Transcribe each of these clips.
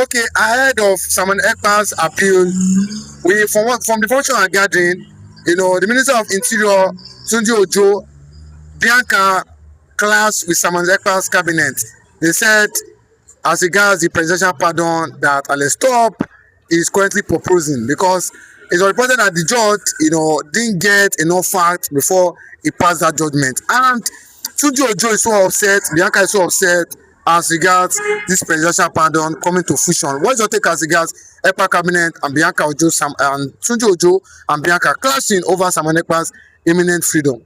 Okay, ahead of Simon Ekpa's appeal, from the function and gathering, the Minister of Interior, Tunji Ojo, Bianca clashed with Simon Ekpa's cabinet. They said, as regards the presidential pardon that Alex Top is currently proposing, because it's reported that the judge, didn't get enough facts before he passed that judgment. And Tunji Ojo is so upset, Bianca is so upset as regards this presidential pardon coming to fruition. What's your take as regards Ekpa cabinet and Bianca Ojo and Tunji Ojo and Bianca clashing over Simon Ekpa's imminent freedom?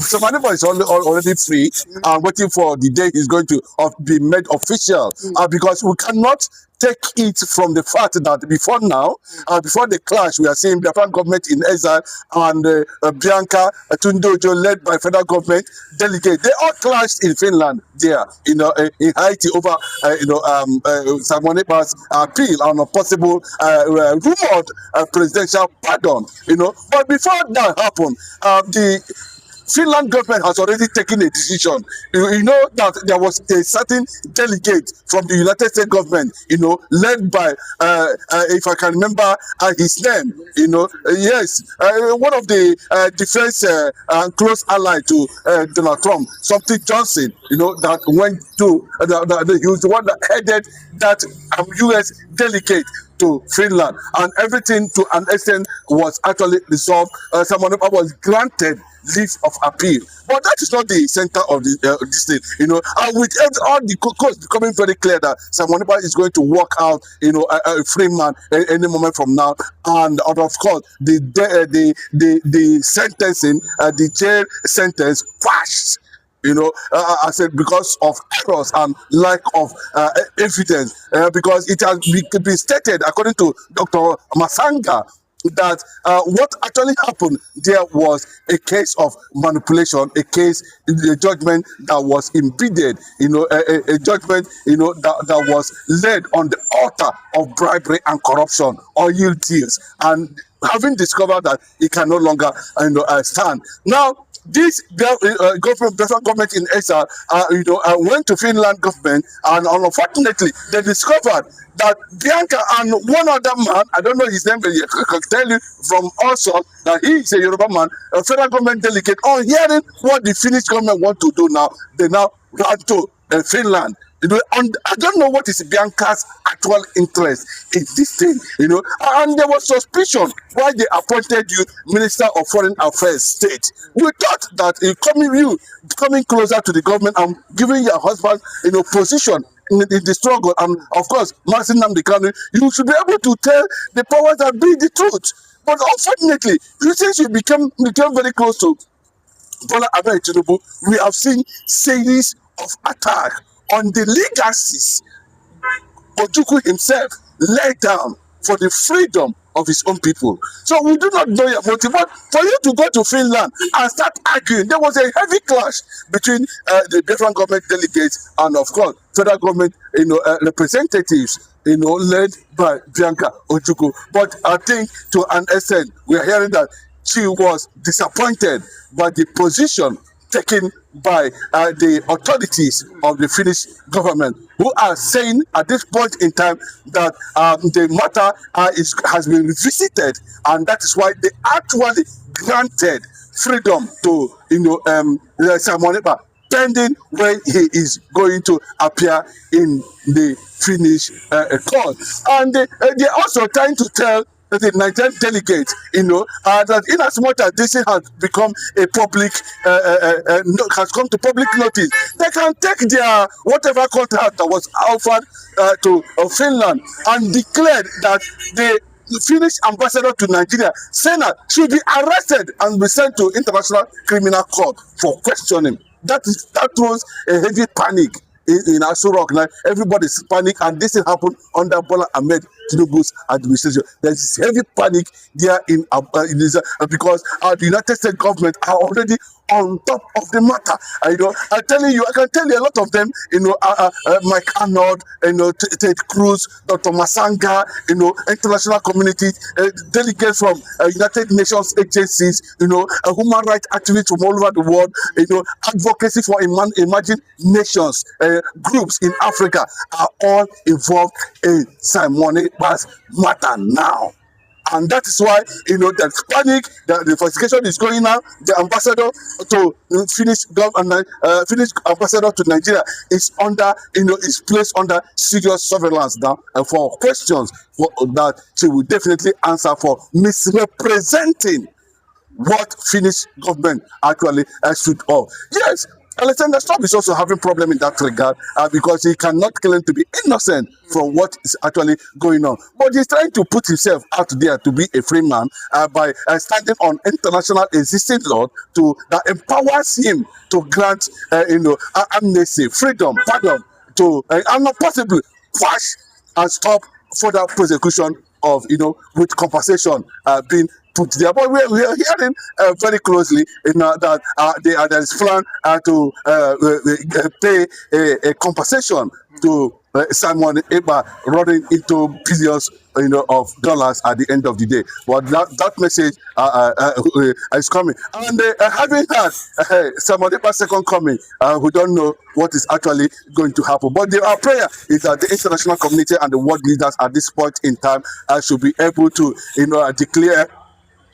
Simon Ekpa is already free and waiting for the day he's going to be made official, because we cannot take it from the fact that before now, before the clash, we are seeing the federal government in exile and Bianca Tunji Ojo led by federal government delegate. They all clashed in Finland there, in Haiti over Simon Ekpa's appeal on a possible rumored presidential pardon. But before that happened, the Finland government has already taken a decision. You know that there was a certain delegate from the United States government, led by, if I can remember his name, yes, one of the defense close ally to Donald Trump, something Johnson, that went to, he was the one that headed that U.S. delegate to Finland, and everything to an extent was actually resolved. Simon Ekpa was granted leave of appeal, but that is not the center of this thing, and with all the courts becoming very clear that Simon Ekpa is going to walk out, a free man any moment from now, and of course the sentencing, the jail sentence passed. I said because of errors and lack of evidence, because it has been stated, according to Dr. Masanga, that what actually happened there was a case of manipulation, a judgment that was impeded, a judgment, that was led on the altar of bribery and corruption, oil deals, and having discovered that it can no longer stand. Now, this government in exile, went to Finland government, and unfortunately, they discovered that Bianca and one other man, I don't know his name, but I can tell you from also that he is a Yoruba man, a federal government delegate, on hearing what the Finnish government want to do now, they now run to Finland. And I don't know what is Bianca's actual interest in this thing, and there was suspicion why they appointed you Minister of Foreign Affairs State. We thought that coming closer to the government and giving your husband, position in the struggle, and of course, Martin Nnamdi Kanu, you should be able to tell the powers that be the truth. But unfortunately, since you became very close to Bola Ahmed Tinubu, we have seen series of attacks on the legacies Ojukwu himself laid down for the freedom of his own people. So we do not know your motive, but for you to go to Finland and start arguing, there was a heavy clash between the different government delegates and, of course, federal government, representatives, led by Bianca Ojukwu. But I think to an extent, we are hearing that she was disappointed by the position taken by the authorities of the Finnish government, who are saying at this point in time that the matter has been revisited, and that is why they actually granted freedom to Simon Ekpa, pending when he is going to appear in the Finnish court. And they're also trying to tell the Nigerian delegates, that in as much as this has become a public, has come to public notice, they can take their whatever contract that was offered to Finland and declare that the Finnish ambassador to Nigeria, Senna, should be arrested and be sent to International Criminal Court for questioning. That throws a heavy panic in Asorock. Now everybody's panic, and this will happen under Bola Ahmed Tinubu's administration. There's heavy panic there in because the United States government are already on top of the matter. I'm telling you, I can tell you a lot of them, Mike Arnold, Ted Cruz, Dr. Masanga, international community, delegates from United Nations agencies, human rights activists from all over the world, advocacy for emerging nations, groups in Africa are all involved in Simon Ekpa's matter now. And that is why, the panic, the investigation is going on. The ambassador to Finnish ambassador to Nigeria is under, is placed under serious surveillance now, and for questions that she will definitely answer for misrepresenting what Finnish government actually stood up. Yes, Alexander Stubb is also having problem in that regard because he cannot claim to be innocent from what is actually going on. But he's trying to put himself out there to be a free man by standing on international existing law that empowers him to grant, amnesty, freedom, pardon, and not possibly quash and stop further prosecution of, with compensation being put there. But we are hearing very closely that there is plan to pay a compensation to Simon Ekpa, running into billions of dollars at the end of the day. But that message is coming. And having had Simon Ekpa's second coming, we don't know what is actually going to happen. But our prayer is that the international community and the world leaders at this point in time should be able to declare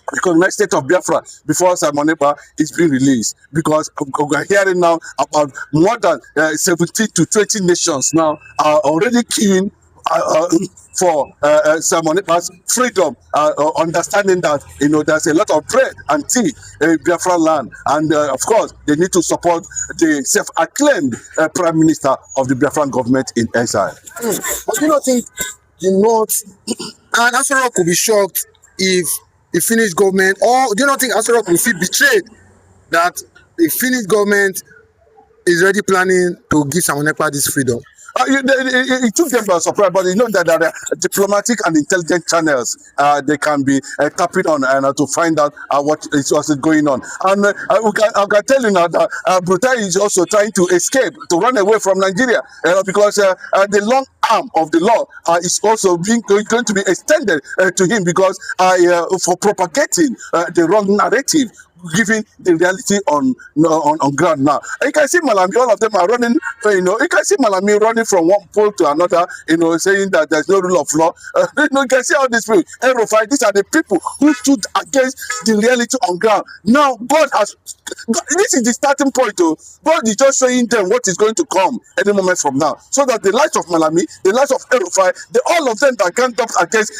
recognize state of Biafra before Simon Ekpa is being released, because we're hearing now about more than 17 to 20 nations now are already queuing for Simon Ekpa's freedom, understanding that there's a lot of bread and tea in Biafra land, and of course they need to support the self-acclaimed Prime Minister of the Biafran government in exile. But do you not think the North and Asorock could be shocked if the Finnish government, or do you not think Asorock will feel betrayed that the Finnish government is already planning to give Simon Ekpa this freedom? It took them by surprise, but that there are diplomatic and intelligent channels they can be tapping on to find out what is going on. And I can tell you now that Brutai is also trying to escape, to run away from Nigeria, because the long arm of the law is also going to be extended to him, because for propagating the wrong narrative, giving the reality on ground now. You can see Malami, all of them are running, you can see Malami running from one pole to another, saying that there's no rule of law. You can see all these people. These are the people who stood against the reality on ground. Now, this is the starting point. God is just showing them what is going to come any moment from now. So that the light of Malami, the light of Erufai, all of them that ganged up against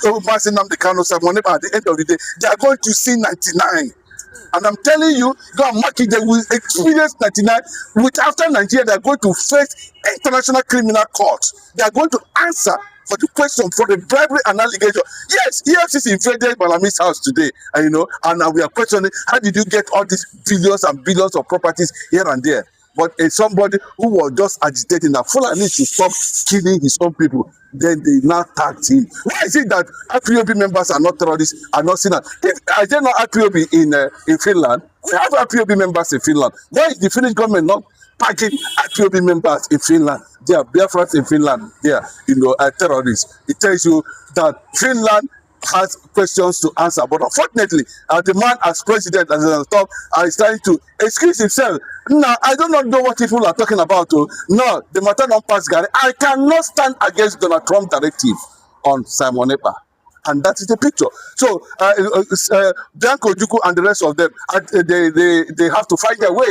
the Kano Simon Ekpa at the end of the day, they are going to see 99. And I'm telling you, go and mark it, they will experience 99. After Nigeria, they are going to face international criminal courts. They are going to answer for the question, for the bribery and allegation. Yes, EFCC invaded Malami's house today, and we are questioning, how did you get all these billions and billions of properties here and there? But somebody who was just agitating that Fulani should stop killing his own people, then they now tagged him. Why is it that IPOB members are not terrorists, are not sinners? I did not IPOB in Finland. We have IPOB members in Finland. Why is the Finnish government not tagging IPOB members in Finland? They are Biafrans in Finland. They are terrorists. It tells you that Finland has questions to answer, but unfortunately, the man as president, as a top, is trying to excuse himself. Now, I do not know what people are talking about. No, the matter don't pass, Gary. I cannot stand against Donald Trump directive on Simon Ekpa. And that is the picture. So, Bianco Juku and the rest of them, they have to find their way,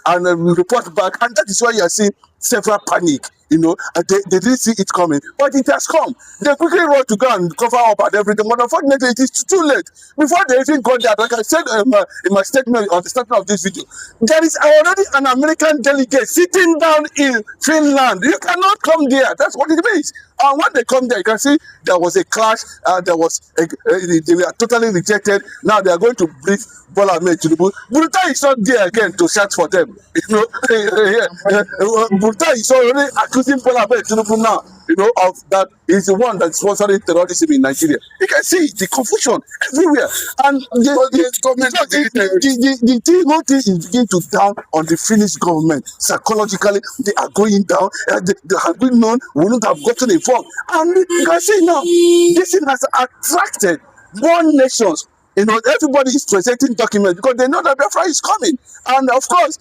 and report back. And that is why you are seeing several panic. They didn't see it coming, but it has come. They quickly run to go and cover up and everything, but unfortunately, it is too late. Before they even got there, like I said in my statement, on the starting of this video, there is already an American delegate sitting down in Finland. You cannot come there. That's what it means. And when they come there, you can see there was a clash. They were totally rejected. Now they are going to brief Bola Ahmed Tinubu. Brutai is not there again to shout for them. Brutai is already accused accusing Bola Ahmed Tinubu now, of that is the one that's sponsoring terrorism in Nigeria. You can see the confusion everywhere. And the whole thing is beginning to down on the Finnish government. Psychologically, they are going down. They have been known, wouldn't have gotten involved. And you can see now, this thing has attracted more nations. Everybody is presenting documents because they know that Biafra is coming. And of course,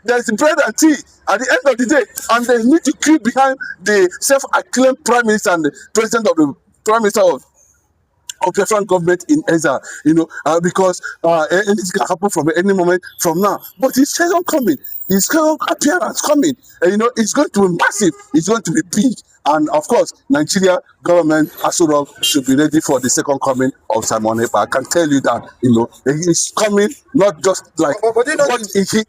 there's bread and tea at the end of the day. And they need to keep behind the self-acclaimed prime minister and the president of the prime minister of different government in exile, because anything can happen from any moment from now. But his second coming, his second appearance coming, it's going to be massive, it's going to be big. And of course, Nigeria government, Asorock, should be ready for the second coming of Simon Ekpa. I can tell you that, he's coming not just like what he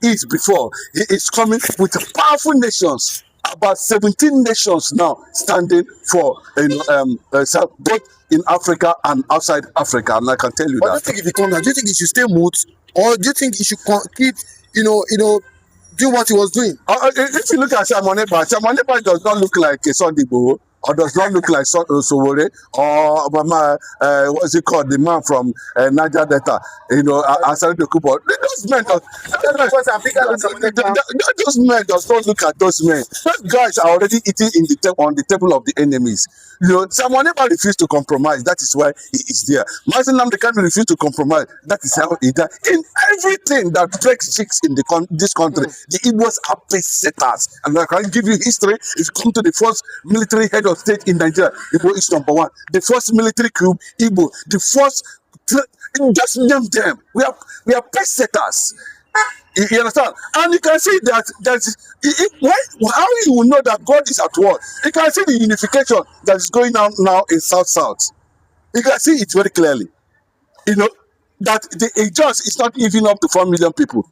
is before. He is coming with powerful nations. About 17 nations now standing for both in Africa and outside Africa, and I can tell you that. Do you think if he comes, do you think he should stay mute, or do you think he should keep, doing what he was doing? If you look at Simon Ekpa does not look like a Sunday Igboho, or does not look like Sowore, or what's it called, the man from Niger Delta, Asorock Dokubo. Those men does not look at those men. Those guys are already eating on the table of the enemies. Simon Ekpa refused to compromise. That is why he is there. Mazi Nnamdi Kanu refused to compromise. That is how he died. In everything that breaks chicks in this country, the Igbos are pace setters. And I can give you history. If you come to the first military head of state in Nigeria, Igbo is number one. The first military coup, Igbo. The first, just name them. We are pace setters. You understand? And you can see that how you will know that God is at work. You can see the unification that is going on now in South. You can see it very clearly. That the Ijos is not even up to 4 million people.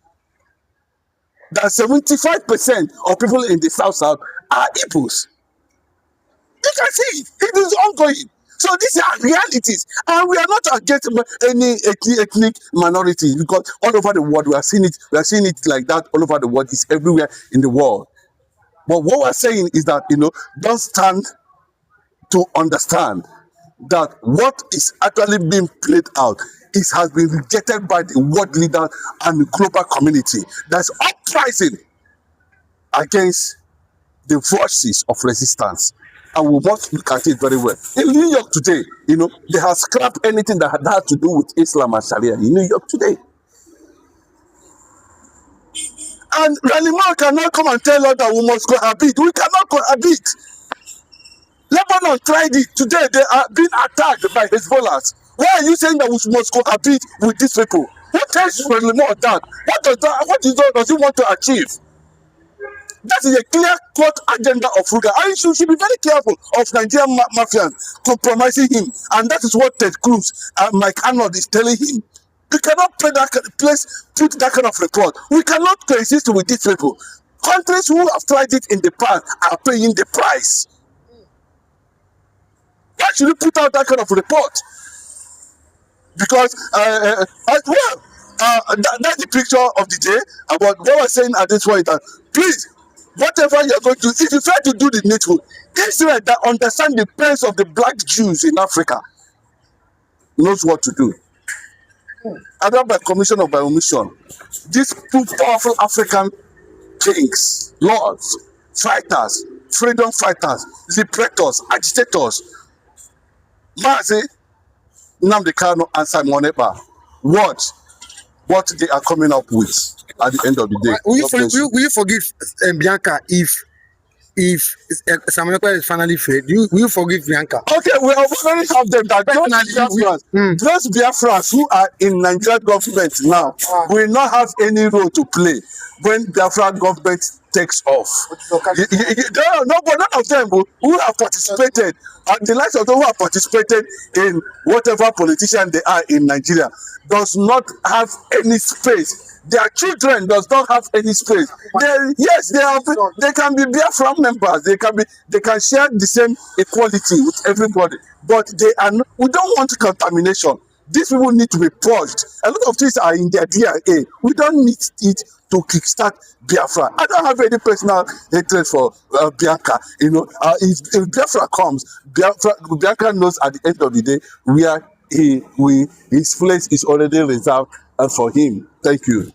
That 75% of people in the South are Igbos. You can see it. It is ongoing. So these are realities, and we are not against any ethnic minority, because all over the world we are seeing it. We are seeing it like that all over the world. It's everywhere in the world. But what we're saying is that don't stand to understand that what is actually being played out has been rejected by the world leaders and the global community. That's uprising against the voices of resistance. And we must look at it very well. In New York today, they have scrapped anything that had to do with Islam and Sharia in New York today. And Ranimal cannot come and tell us that we must cohabit. We cannot cohabit. Lebanon tried it. Today they are being attacked by Hezbollah. Why are you saying that we must cohabit with these people? What tells you Ranimal that? What does he want to achieve? That is a clear-cut agenda of Ruga. And you should be very careful of Nigerian mafians compromising him. And that is what Ted Cruz and Mike Arnold is telling him. You cannot put that kind of report. We cannot coexist with these people. Countries who have tried it in the past are paying the price. Why should you put out that kind of report? Because, that's the picture of the day about what we're saying at this point. Please, whatever you're going to do, if you try to do the needful, Israel that understand the pains of the black Jews in Africa knows what to do. Either by commission or by omission, these two powerful African kings, lords, fighters, freedom fighters, liberators, agitators, Mazi Nnamdi Kanu and Simon Ekpa, what they are coming up with at the end of the day. Will you forgive Bianca if Simon Ekpa is finally failed? Will you forgive Bianca? Okay, we already have them that those Biafrans who are in Nigerian government now will not have any role to play when Biafran government takes off. None of them who have participated, and the likes of those who have participated in whatever politician they are in Nigeria, does not have any space. Their children does not have any space. They can be Biafran members. They can share the same equality with everybody. But they are not, we don't want contamination. These people need to be purged. A lot of things are in their DNA. We don't need it to kickstart Biafra. I don't have any personal hatred for Bianca. You know, if Biafra comes, Bianca knows at the end of the day where his place is already reserved for him. Thank you.